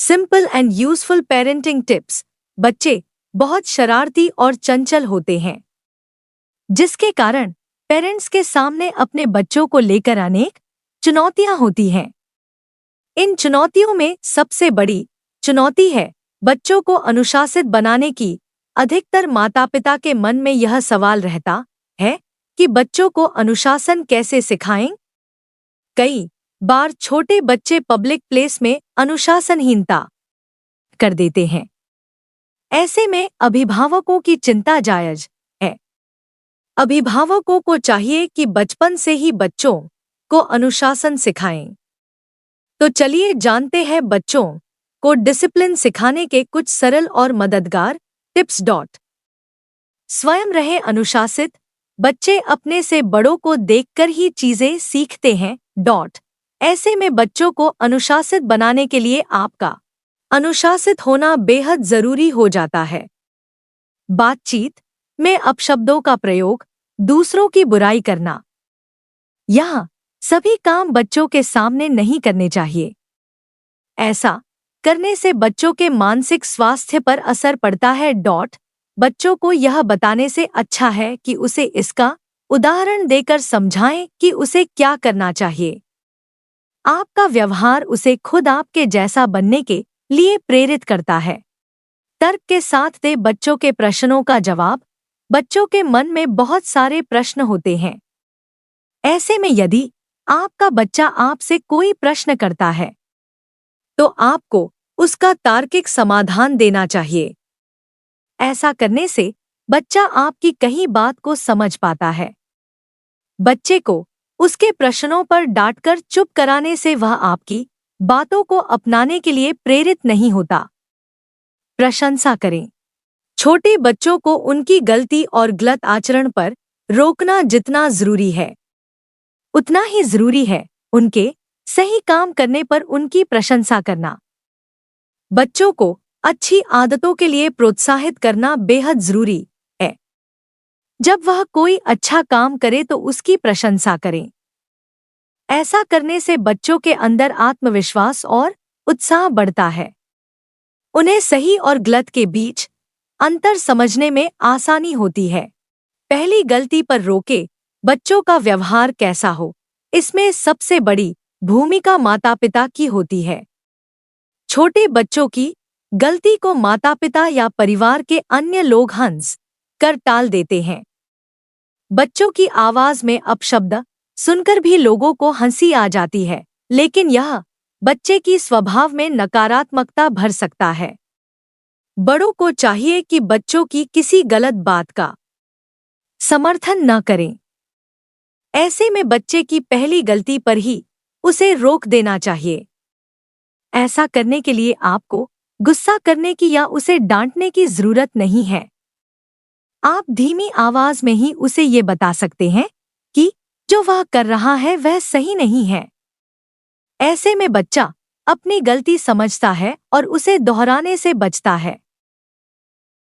Simple and useful parenting tips. बच्चे बहुत शरारती और चंचल होते हैं, जिसके कारण पेरेंट्स के सामने अपने बच्चों को लेकर अनेक चुनौतियां होती हैं। इन चुनौतियों में सबसे बड़ी चुनौती है बच्चों को अनुशासित बनाने की। अधिकतर माता-पिता के मन में यह सवाल रहता है कि बच्चों को अनुशासन कैसे सिखाएं। कई बार छोटे बच्चे पब्लिक प्लेस में अनुशासनहीनता कर देते हैं। ऐसे में अभिभावकों की चिंता जायज है। अभिभावकों को चाहिए कि बचपन से ही बच्चों को अनुशासन सिखाएं। तो चलिए जानते हैं बच्चों को डिसिप्लिन सिखाने के कुछ सरल और मददगार टिप्स। स्वयं रहे अनुशासित। बच्चे अपने से बड़ों को देखकर ही चीजें सीखते हैं। ऐसे में बच्चों को अनुशासित बनाने के लिए आपका अनुशासित होना बेहद जरूरी हो जाता है। बातचीत में अपशब्दों का प्रयोग, दूसरों की बुराई करना, यह सभी काम बच्चों के सामने नहीं करने चाहिए। ऐसा करने से बच्चों के मानसिक स्वास्थ्य पर असर पड़ता है। बच्चों को यह बताने से अच्छा है कि उसे इसका उदाहरण देकर समझाएं कि उसे क्या करना चाहिए। आपका व्यवहार उसे खुद आपके जैसा बनने के लिए प्रेरित करता है। तर्क के साथ दे बच्चों के प्रश्नों का जवाब। बच्चों के मन में बहुत सारे प्रश्न होते हैं। ऐसे में यदि आपका बच्चा आपसे कोई प्रश्न करता है तो आपको उसका तार्किक समाधान देना चाहिए। ऐसा करने से बच्चा आपकी कही बात को समझ पाता है। बच्चे को उसके प्रश्नों पर डांटकर चुप कराने से वह आपकी बातों को अपनाने के लिए प्रेरित नहीं होता। प्रशंसा करें। छोटे बच्चों को उनकी गलती और गलत आचरण पर रोकना जितना जरूरी है, उतना ही जरूरी है उनके सही काम करने पर उनकी प्रशंसा करना। बच्चों को अच्छी आदतों के लिए प्रोत्साहित करना बेहद जरूरी है। जब वह कोई अच्छा काम करे तो उसकी प्रशंसा करें। ऐसा करने से बच्चों के अंदर आत्मविश्वास और उत्साह बढ़ता है। उन्हें सही और गलत के बीच अंतर समझने में आसानी होती है। पहली गलती पर रोके बच्चों का व्यवहार कैसा हो, इसमें सबसे बड़ी भूमिका माता-पिता की होती है। छोटे बच्चों की गलती को माता-पिता या परिवार के अन्य लोग हंस कर टाल देते हैं। बच्चों की आवाज में अपशब्द सुनकर भी लोगों को हंसी आ जाती है, लेकिन यह बच्चे की स्वभाव में नकारात्मकता भर सकता है। बड़ों को चाहिए कि बच्चों की किसी गलत बात का समर्थन न करें। ऐसे में बच्चे की पहली गलती पर ही उसे रोक देना चाहिए। ऐसा करने के लिए आपको गुस्सा करने की या उसे डांटने की जरूरत नहीं है। आप धीमी आवाज में ही उसे ये बता सकते हैं कि जो वह कर रहा है वह सही नहीं है। ऐसे में बच्चा अपनी गलती समझता है और उसे दोहराने से बचता है।